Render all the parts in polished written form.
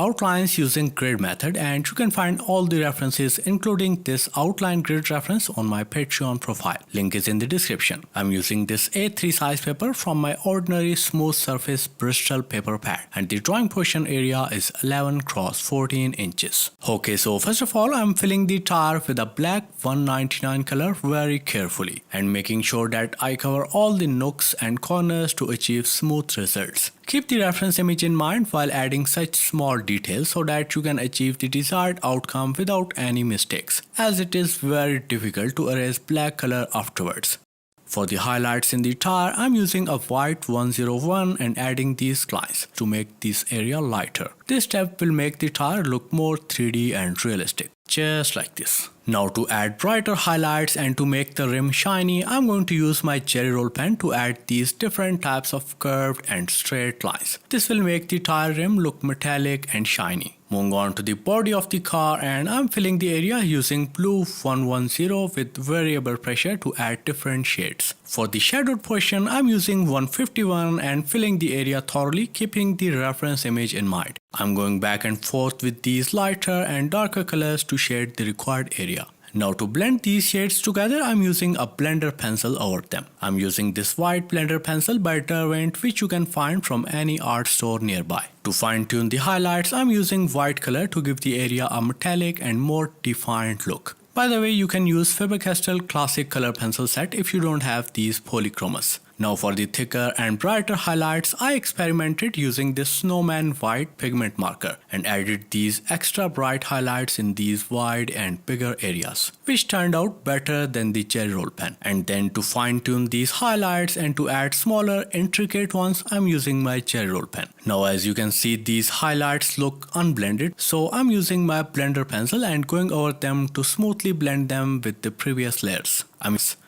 outlines using grid method, and you can find all the references including this outline grid reference on my Patreon profile. Link is in the description. I'm using this A3 size paper from my ordinary smooth surface Bristol paper pad, and the drawing portion area is 11 x 14 inches. Okay, so first of all I'm filling the tire with a black 199 color very carefully and making sure that I cover all the nooks and corners to achieve smooth results. Keep the reference image in mind while adding such small details so that you can achieve the desired outcome without any mistakes, as it is very difficult to erase black color afterwards. For the highlights in the tire, I'm using a white 101 and adding these lines to make this area lighter. This step will make the tire look more 3D and realistic, just like this. Now to add brighter highlights and to make the rim shiny, I'm going to use my Jelly Roll pen to add these different types of curved and straight lines. This will make the tire rim look metallic and shiny. Moving on to the body of the car, and I'm filling the area using blue 110 with variable pressure to add different shades. For the shadowed portion, I'm using 151 and filling the area thoroughly, keeping the reference image in mind. I'm going back and forth with these lighter and darker colors to shade the required area. Now to blend these shades together, I'm using a blender pencil over them. I'm using this white blender pencil by Derwent, which you can find from any art store nearby. To fine tune the highlights, I'm using white color to give the area a metallic and more defined look. By the way, you can use Faber-Castell Classic Color Pencil Set if you don't have these polychromos. Now for the thicker and brighter highlights, I experimented using this Snowman white pigment marker and added these extra bright highlights in these wide and bigger areas, which turned out better than the Jelly Roll pen. And then to fine tune these highlights and to add smaller intricate ones, I'm using my Jelly Roll pen. Now as you can see, these highlights look unblended, so I'm using my blender pencil and going over them to smoothly blend them with the previous layers.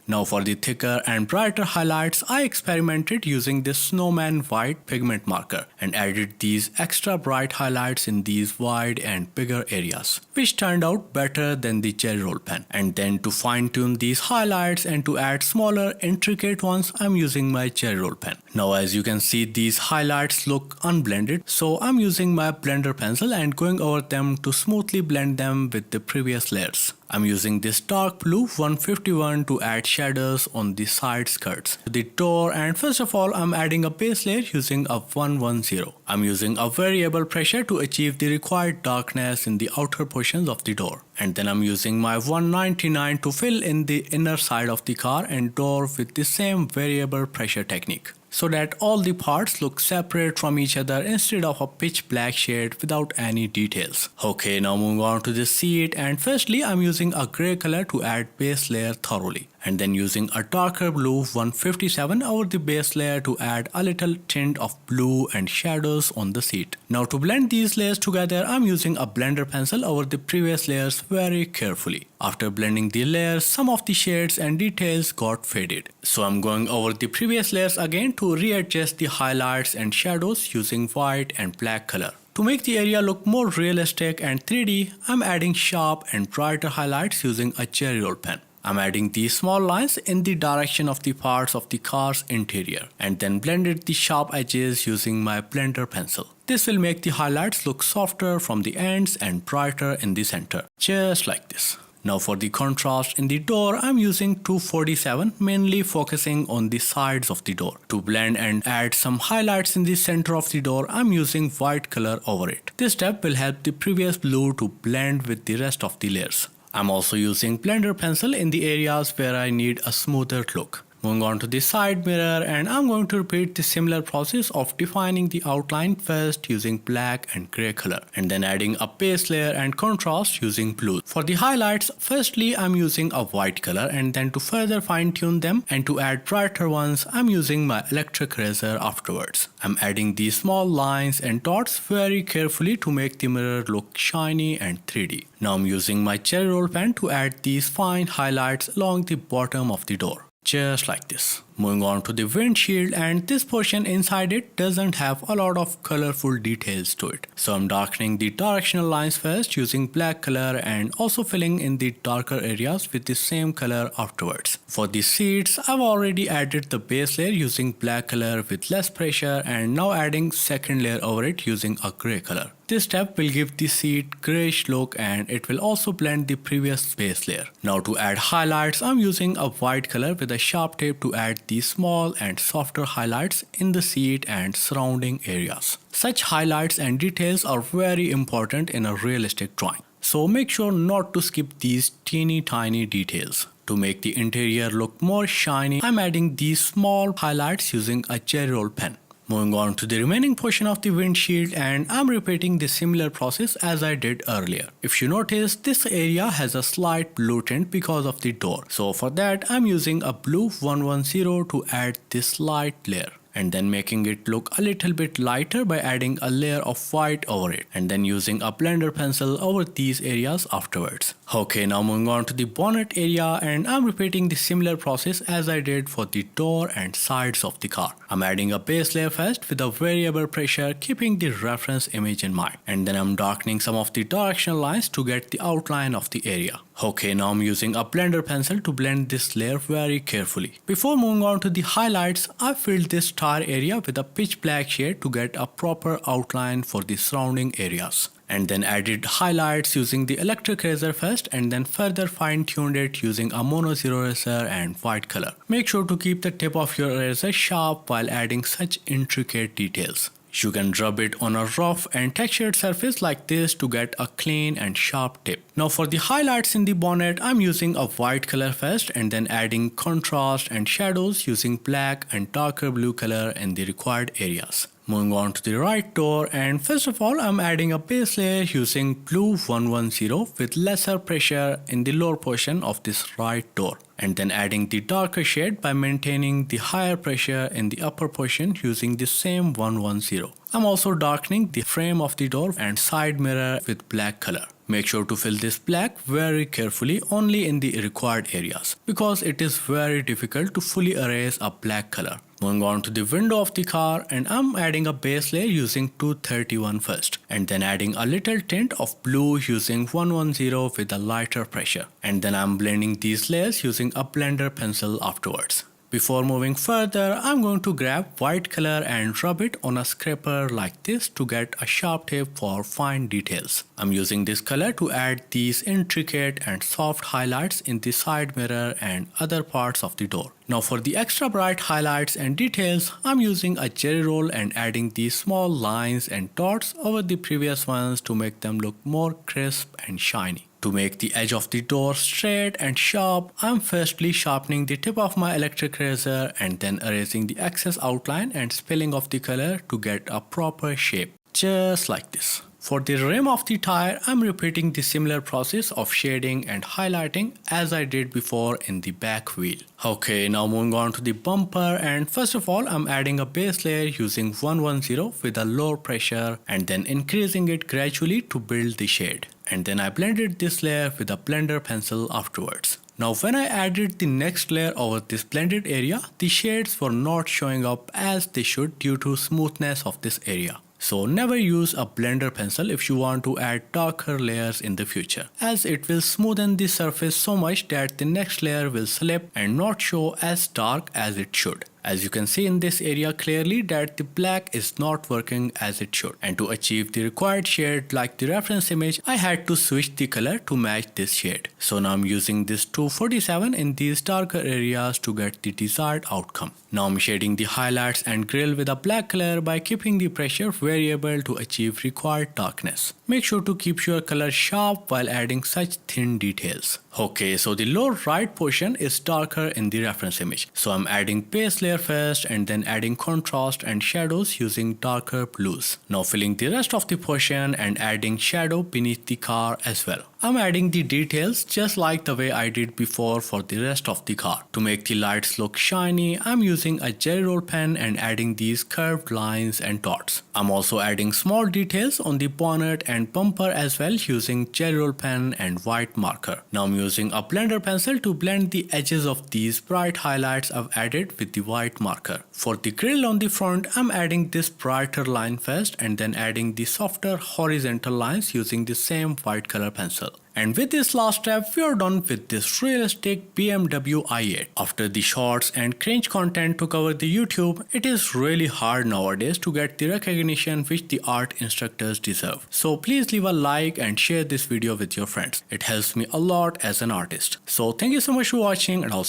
Now for the thicker and brighter highlights, I experimented using this Snowman white pigment marker and added these extra bright highlights in these wide and bigger areas, which turned out better than the Jelly Roll pen. And then to fine tune these highlights and to add smaller intricate ones, I'm using my Jelly Roll pen. Now as you can see, these highlights look unblended, so I'm using my blender pencil and going over them to smoothly blend them with the previous layers. I'm using this dark blue 151 to add shadows on the side skirts, the door, and first of all I'm adding a base layer using a 110. I'm using a variable pressure to achieve the required darkness in the outer portions of the door. And then I'm using my 199 to fill in the inner side of the car and door with the same variable pressure technique, so that all the parts look separate from each other instead of a pitch black shade without any details. Okay, now moving on to the seat, and firstly I'm using a grey color to add base layer thoroughly, and then using a darker blue 157 over the base layer to add a little tint of blue and shadows on the seat. Now to blend these layers together, I'm using a blender pencil over the previous layers very carefully. After blending the layers, some of the shades and details got faded, so I'm going over the previous layers again to readjust the highlights and shadows using white and black color. To make the area look more realistic and 3D, I'm adding sharp and brighter highlights using a Jelly Roll pen. I'm adding these small lines in the direction of the parts of the car's interior and then blended the sharp edges using my blender pencil. This will make the highlights look softer from the ends and brighter in the center, just like this. Now for the contrast in the door, I'm using 247, mainly focusing on the sides of the door. To blend and add some highlights in the center of the door, I'm using white color over it. This step will help the previous blue to blend with the rest of the layers. I'm also using blender pencil in the areas where I need a smoother look. Moving on to the side mirror, and I'm going to repeat the similar process of defining the outline first using black and grey color, and then adding a base layer and contrast using blue. For the highlights, firstly I'm using a white color, and then to further fine tune them and to add brighter ones, I'm using my electric razor afterwards. I'm adding these small lines and dots very carefully to make the mirror look shiny and 3D. Now I'm using my Jelly Roll pen to add these fine highlights along the bottom of the door, just like this. Moving on to the windshield, and this portion inside it doesn't have a lot of colorful details to it. So I'm darkening the directional lines first using black color and also filling in the darker areas with the same color afterwards. For the seats, I've already added the base layer using black color with less pressure and now adding second layer over it using a gray color. This step will give the seat grayish look and it will also blend the previous base layer. Now to add highlights, I'm using a white color with a sharp tip to add the small and softer highlights in the seat and surrounding areas. Such highlights and details are very important in a realistic drawing. So make sure not to skip these teeny tiny details. To make the interior look more shiny, I'm adding these small highlights using a jelly roll pen. Moving on to the remaining portion of the windshield, and I'm repeating the similar process as I did earlier. If you notice, this area has a slight blue tint because of the door. So for that, I'm using a blue 110 to add this light layer, and then making it look a little bit lighter by adding a layer of white over it, and then using a blender pencil over these areas afterwards. Okay, now moving on to the bonnet area, and I'm repeating the similar process as I did for the door and sides of the car. I'm adding a base layer first with a variable pressure, keeping the reference image in mind, and then I'm darkening some of the directional lines to get the outline of the area. Okay, now I'm using a blender pencil to blend this layer very carefully. Before moving on to the highlights, I filled this tire area with a pitch black shade to get a proper outline for the surrounding areas, and then added highlights using the electric eraser first and then further fine-tuned it using a mono zero eraser and white color. Make sure to keep the tip of your eraser sharp while adding such intricate details. You can rub it on a rough and textured surface like this to get a clean and sharp tip. Now for the highlights in the bonnet, I'm using a white color first and then adding contrast and shadows using black and darker blue color in the required areas. Moving on to the right door, and first of all I'm adding a base layer using blue 110 with lesser pressure in the lower portion of this right door, and then adding the darker shade by maintaining the higher pressure in the upper portion using the same 110. I'm also darkening the frame of the door and side mirror with black color. Make sure to fill this black very carefully only in the required areas because it is very difficult to fully erase a black color. Moving on to the window of the car, and I'm adding a base layer using 231 first, and then adding a little tint of blue using 110 with a lighter pressure, and then I'm blending these layers using a blender pencil afterwards. Before moving further, I'm going to grab white color and rub it on a scraper like this to get a sharp tip for fine details. I'm using this color to add these intricate and soft highlights in the side mirror and other parts of the door. Now for the extra bright highlights and details, I'm using a jelly roll and adding these small lines and dots over the previous ones to make them look more crisp and shiny. To make the edge of the door straight and sharp, I'm firstly sharpening the tip of my electric razor and then erasing the excess outline and spilling of the color to get a proper shape, just like this. For the rim of the tire, I'm repeating the similar process of shading and highlighting as I did before in the back wheel. Okay, now moving on to the bumper, and first of all I'm adding a base layer using 110 with a lower pressure and then increasing it gradually to build the shade. And then I blended this layer with a blender pencil afterwards. Now when I added the next layer over this blended area, the shades were not showing up as they should due to smoothness of this area. So never use a blender pencil if you want to add darker layers in the future, as it will smoothen the surface so much that the next layer will slip and not show as dark as it should. As you can see in this area clearly that the black is not working as it should, and to achieve the required shade like the reference image, I had to switch the color to match this shade. So now I'm using this 247 in these darker areas to get the desired outcome. Now I'm shading the highlights and grill with a black color by keeping the pressure variable to achieve required darkness. Make sure to keep your color sharp while adding such thin details. Okay, so the lower right portion is darker in the reference image. So I'm adding base layer first and then adding contrast and shadows using darker blues. Now filling the rest of the portion and adding shadow beneath the car as well. I'm adding the details just like the way I did before for the rest of the car. To make the lights look shiny, I'm using a jelly roll pen and adding these curved lines and dots. I'm also adding small details on the bonnet and bumper as well using jelly roll pen and white marker. Now I'm using a blender pencil to blend the edges of these bright highlights I've added with the white marker. For the grille on the front, I'm adding this brighter line first and then adding the softer horizontal lines using the same white color pencil. And with this last step, we are done with this realistic BMW i8. After the shorts and cringe content took over the YouTube, it is really hard nowadays to get the recognition which the art instructors deserve. So please leave a like and share this video with your friends. It helps me a lot as an artist. So thank you so much for watching, and I'll